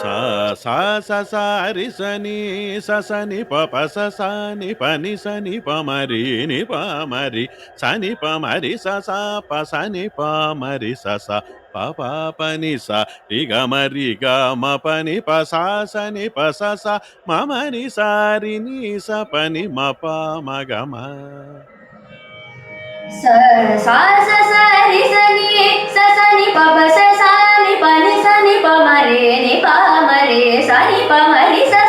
sa sa sa sa ri sa ni sa ni pa sa ni pa ni sa ni pa ma ri sa ni pa ma ri sa pa sa ni pa ma ri sa pa ni sa ri ga ma pa ni pa sa ni pa sa ma ri sa ri ni sa pa ni ma pa ma ga ma sa sa sa sa ri sa ni pa pa sa ni pa ni pa ma re sa ni pa ma ri sa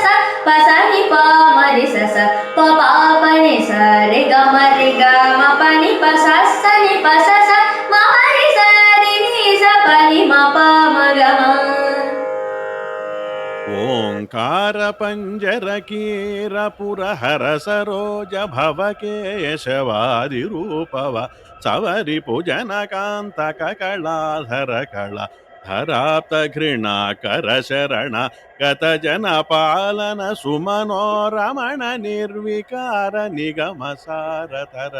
pa sa ni pa ma ri sa pa pa ni sa re ga ma pa ni pa sa ni pa sa ma ri sa ri ni sa pa ni ma pa ma ga ma ಓಂಕಾರ ಪಂಜರ ಕೀರ ಪುರ ಹರ ಸರೋಜ ಭವಕೇಶವಾದಿ ರೂಪವ ಸವರಿ ಪುಜನ ಕಾಂತ ಕಕಳಾಧರ ಕಳ ಧರಾಪ್ತ ಘೃಣ ಕರ ಶರಣ ಗತ ಜನ ಪಾಲನ ಸುಮನೋರಮಣ ನಿರ್ವಿಕಾರ ನಿಗಮ ಸಾರತರ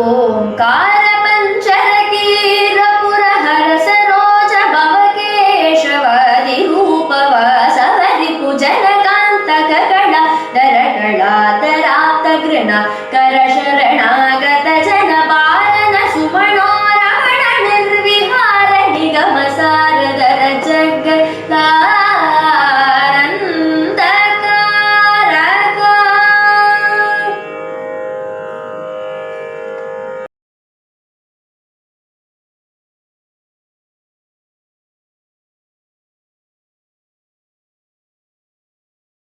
ಓಂಕಾರ ಪಂಚರಕೀರ ಪುರ ಹರ ಸರೋಜ ಭವಕೇಶವಾದಿ ರೂಪವ ಸವರಿ ಪುಜನ ಕಾಂತ ಕಗಳ ದರಗಳ ದರಾಪ್ತ ಗೃಣ ಕರ ಶರಣ